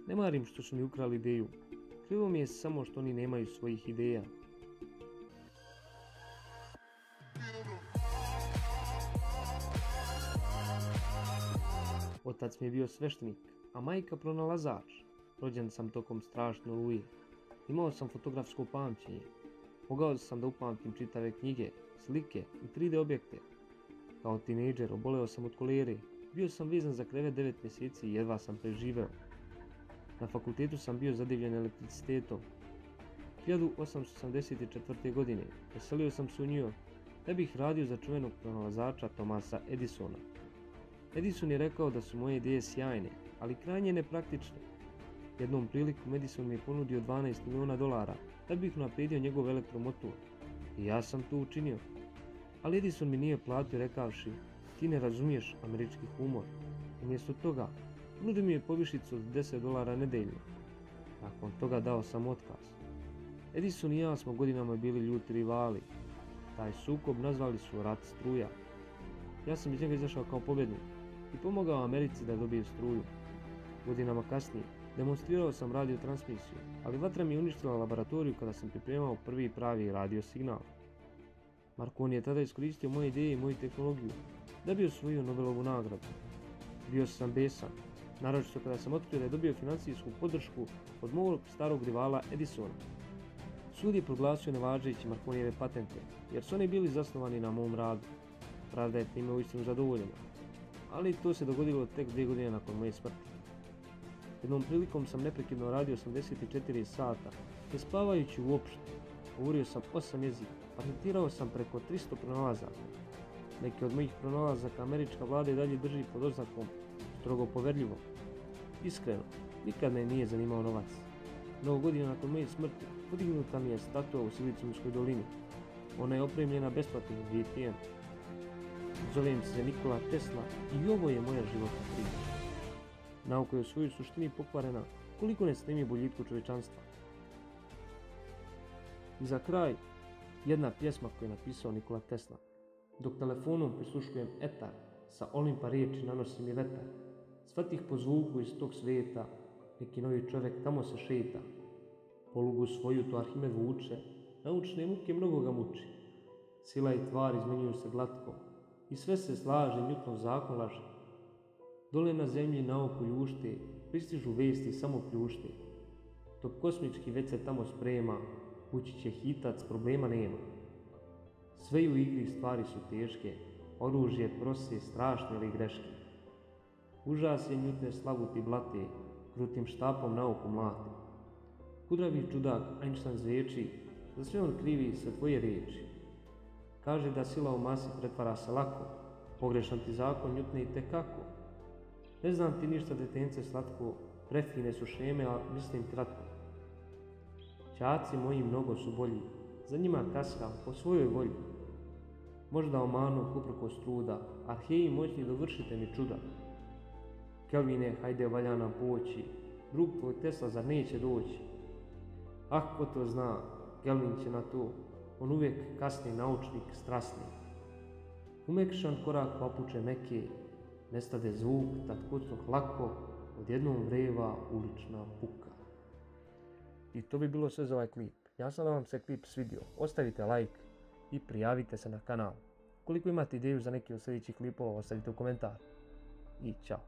Ne marim što su mi ukrali ideju. Krivo mi je samo što oni nemaju svojih ideja. Otac mi je bio sveštenik, a majka pronalazač. Rođen sam tokom strašne oluje. Imao sam fotografsko pamćenje. Mogao sam da upamtim čitave knjige, slike i 3D objekte. Kao tinejdžer oboleo sam od kolere. Bio sam vezan za krevet 9 mjeseci i jedva sam preživeo. Na fakultetu sam bio zadivljen elektricitetom. 1884. godine preselio sam se u New York da bih radio za čuvenog pronalazača Thomasa Edisona. Edison je rekao da su moje ideje sjajne, ali krajnje nepraktične. Jednom prilikom Edison mi je ponudio $12 miliona da bih unaprijedio njegov elektromotor. I ja sam to učinio. Ali Edison mi nije platio rekavši: ti ne razumiješ američki humor. Umjesto toga, ponudio mi je povišicu od $10 nedeljno. Nakon toga dao sam otkaz. Edison i ja smo godinama bili ljuti rivali. Taj sukob nazvali su rat struja. Ja sam iz njega izašao kao pobjednik i pomogao Americi da dobije struju. Godinama kasnije demonstrirao sam radiotransmisiju, ali vatra mi je uništila laboratoriju kada sam pripremao prvi pravi radio signal. Marconi je tada iskoristio moje ideje i moju tehnologiju da bi osvojio Nobelovu nagradu. Bio sam besan, naročito kada sam otkrio da je dobio financijsku podršku od mog starog rivala Edisona. Sud je proglasio nevažeći Marconijeve patente, jer su oni bili zasnovani na mom radu. Pravda je time uistinu zadovoljena, ali to se dogodilo tek 2 godine nakon moje smrti. Jednom prilikom sam neprekidno radio 84 sata, ne spavajući uopšte. Govorio sam 8 jezika, patentirao sam preko 300 pronalazaka. Neki od mojih pronalazaka američka vlada i dalje drži pod oznakom strogo poverljivo. Iskreno, nikad me nije zanimao novac. Mnogo godina nakon moje smrti podignuta mi je statua u Silicijumskoj dolini. Ona je opremljena besplatnim VPN. Zovem se Nikola Tesla i ovo je moja životna priča. Nauka je u svojoj suštini pokvarena koliko ne stremi boljitku čovječanstva. I za kraj, jedna pjesma koju je napisao Nikola Tesla. Dok telefonom prisluškujem etar, sa Olimpa riječi nanosi mi vetar. Shvatih po zvuku iz tog svijeta, neki novi čovjek tamo se šeta. Polugu svoju to Arhimed vuče, naučne muke mnogo ga muči. Sila i tvar izmenjuju se glatko, i sve se slaže, Newtonov zakon laže. Dole na zemlji naoko ljušte, pristižu vesti samo pljušte. Top kosmički već se tamo sprema, kući će hitac, problema nema. Sve u igri stvari su teške, oružje prose strašne ili greške. Užas je Newtone slavuti blate, krutim štapom nauku mlate. Kudravi čudak Einstein zveči, za sve on krivi sve tvoje riječi. Kaže da sila u masi pretvara se lako, pogrešan ti zakon Newtone i tekako. Ne znam ti ništa detence slatko, prefine su šeme, a mislim kratko. Ćaci moji mnogo su bolji, za njima kaskam po svojoj volji. Možda omanu uprkos truda, arheji moćni dovršite mi čuda. Kelvine, hajde valja nam poći, drug tvoj Tesla zar neće doći? Ah, ko to zna, Kelvin će na to, on uvijek kasni naučnik strasni. Umekšan korak papuče meke, nestade zvuk, tad kucnuh lako, odjednom vreva ulična puka. I to bi bilo sve za ovaj klip. Ja sam da vam se klip svidio, ostavite like i prijavite se na kanal. Koliko imate ideju za neki od sljedećih klipova, ostavite u komentar. I čao.